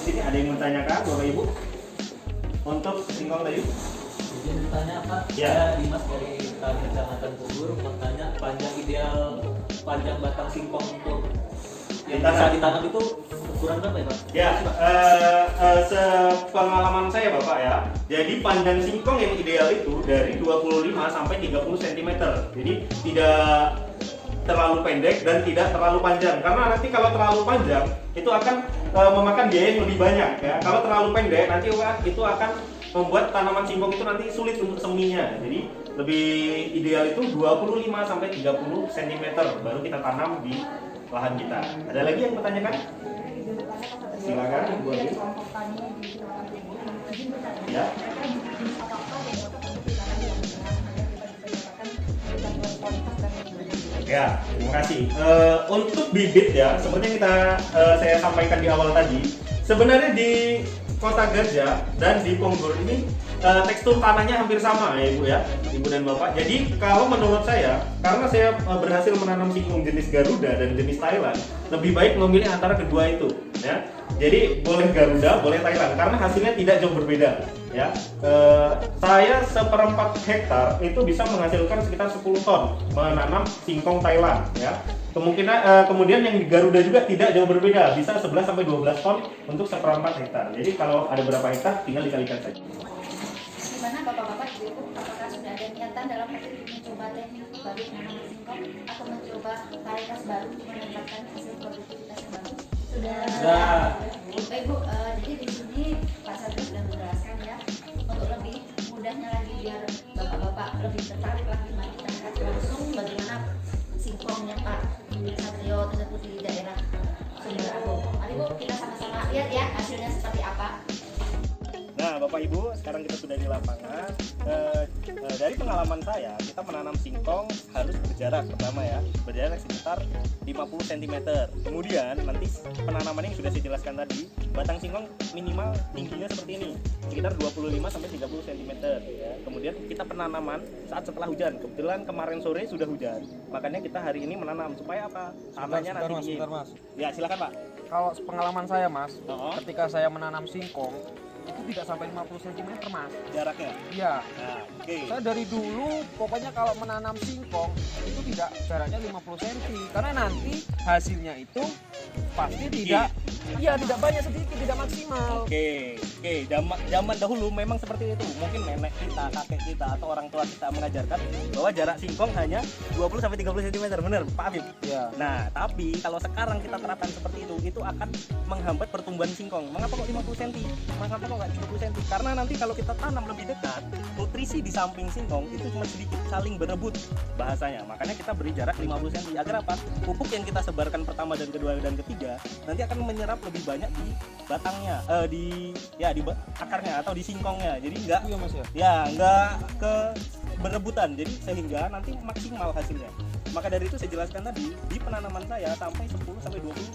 sini ada yang menanyakan Bapak Ibu untuk singkong tadi? Izin bertanya Pak, Ya. saya Dimas dari Kecamatan Kubur bertanya panjang ideal panjang batang singkong untuk yang bisa ditanam itu ukuran berapa ya Pak? Ya, sepengalaman saya Bapak ya, jadi panjang singkong yang ideal itu dari 25 sampai 30 cm. Jadi tidak terlalu pendek dan tidak terlalu panjang, karena nanti kalau terlalu panjang itu akan memakan biaya yang lebih banyak ya. Kalau terlalu pendek nanti itu akan membuat tanaman singkong itu nanti sulit untuk seminya. Jadi lebih ideal itu 25 sampai 30 cm baru kita tanam di lahan kita. Ada lagi yang bertanyakan? Silakan Ibu Adi. Ya. Ya, terima kasih. Untuk bibit ya, seperti yang saya sampaikan di awal tadi, sebenarnya di Kota Gajah dan di Ponggor ini tekstur tanahnya hampir sama ya Ibu ya, Ibu dan Bapak. Jadi kalau menurut saya, karena saya berhasil menanam singkong jenis Garuda dan jenis Thailand, lebih baik memilih antara kedua itu ya. Jadi boleh Garuda, boleh Thailand, karena hasilnya tidak jauh berbeda ya. Saya 1/4 hektar itu bisa menghasilkan sekitar 10 ton menanam singkong Thailand ya. Kemudian yang di Garuda juga tidak jauh berbeda, bisa 11 sampai 12 ton untuk 1/4 hektar. Jadi kalau ada berapa hektar tinggal dikalikan saja. Gimana Bapak-bapak Ibu, apakah sudah ada niatan dalam mencoba teknik baru menanam singkong atau mencoba varietas baru untuk mendapatkan hasil produktivitas yang bagus? Sudah. Baik Bu, jadi di sini Pak Satrio sudah menjelaskan ya, untuk lebih mudahnya lagi biar Bapak-bapak lebih tertarik lagi melihat langsung bagaimana singkongnya Pak Satrio tersebut di daerah Sumber Agung. Mari Bu, kita sama-sama lihat ya hasilnya seperti apa. Nah, Bapak Ibu, sekarang kita sudah di lapangan. Dari pengalaman saya, kita menanam singkong harus berjarak pertama ya, berjarak sekitar 50 cm. Kemudian nanti penanaman yang sudah saya jelaskan tadi, batang singkong minimal tingginya seperti ini, sekitar 25 sampai 30 cm ya. Kemudian kita penanaman saat setelah hujan. Kebetulan kemarin sore sudah hujan, makanya kita hari ini menanam supaya apa? Tanahnya nanti dingin. Mas. Ya, silakan Pak. Kalau pengalaman saya Mas, Oh, ketika saya menanam singkong itu tidak sampai 50 cm Mas. jaraknya. Iya. Nah, oke. Saya dari dulu pokoknya kalau menanam singkong itu tidak jaraknya 50 cm karena nanti hasilnya itu pasti tidak tidak banyak, sedikit, tidak maksimal. Oke, zaman dahulu memang seperti itu. Mungkin nenek kita, kakek kita, atau orang tua kita mengajarkan bahwa jarak singkong hanya 20 sampai 30 cm, benar, Pak Afif? Iya. Nah, tapi kalau sekarang kita terapkan seperti itu akan menghambat pertumbuhan singkong. Mengapa kok 50 cm? Mengapa kok nggak 30 cm? Karena nanti kalau kita tanam lebih dekat, nutrisi di samping singkong itu cuma sedikit, saling berebut bahasanya. Makanya kita beri jarak 50 cm. Agar apa? Pupuk yang kita sebarkan pertama dan kedua dan ketiga nanti akan menyerap lebih banyak di batangnya, di akarnya atau di singkongnya. Jadi enggak Itu ya Mas ya. enggak ke berebutan. Jadi sehingga nanti maksimal hasilnya. Maka dari itu saya jelaskan tadi, di penanaman saya sampai 10 sampai 20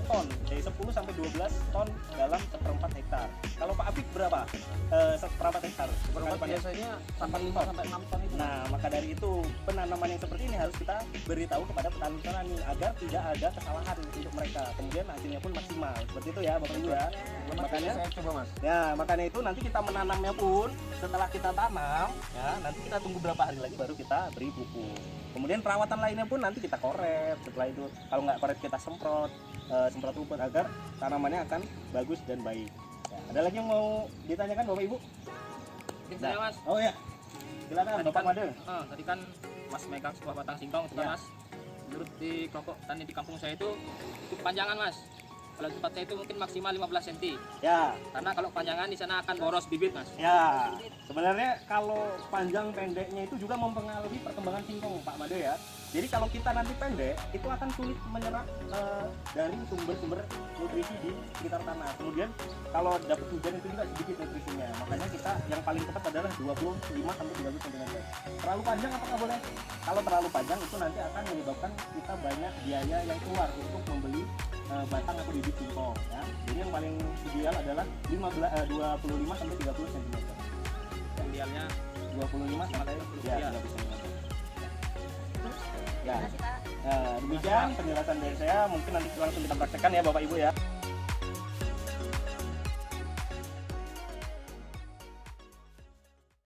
ton, dari 10 sampai 12 ton dalam 1/4 hektar. Kalau Pak Afif berapa? 1/4 hektar. Biasanya sampai 5 sampai 6 ton itu. Nah, maka dari itu penanaman yang seperti ini harus kita beritahu kepada petani-petani agar tidak ada kesalahan untuk mereka. Kemudian hasilnya pun maksimal. Seperti itu ya, Bapak Ibu ya. Makanya saya coba Mas. ya, makanya itu nanti kita menanamnya pun setelah kita tanam, ya, nanti kita tunggu berapa hari lagi baru kita beri pupuk. Kemudian perawatan lainnya pun nanti kita koret. Setelah itu kalau nggak koret kita semprot pupuk agar tanamannya akan bagus dan baik. Ya, ada lagi yang mau ditanyakan Bapak Ibu? Saya Mas, Oh ya, silakan Tadi Bapak kan- Made. tadi kan Mas megang sebuah batang singkong, itu kan, Ya. Mas. Menurut di kelompok tani di kampung saya itu panjangan Mas. Kalau di tempat saya itu mungkin maksimal 15 cm. Ya, Karena kalau panjangan di sana akan boros bibit Mas. ya. Sebenarnya kalau panjang pendeknya itu juga mempengaruhi perkembangan singkong Pak Made ya. Jadi kalau kita nanti pendek, itu akan sulit menyerap dari sumber-sumber nutrisi di sekitar tanah. Kemudian kalau dapat hujan itu juga sedikit nutrisinya. Makanya kita yang paling tepat adalah 25 sampai 30 cm. Terlalu panjang apakah boleh? Kalau terlalu panjang itu nanti akan menyebabkan kita banyak biaya yang keluar untuk membeli batang atau bibit singkong ya. Jadi yang paling ideal adalah 25 sampai 30 cm. Idealnya 25 sampai 30 ya. cm. Ya, demikian penjelasan dari saya. Mungkin nanti langsung kita praktekkan ya Bapak Ibu ya.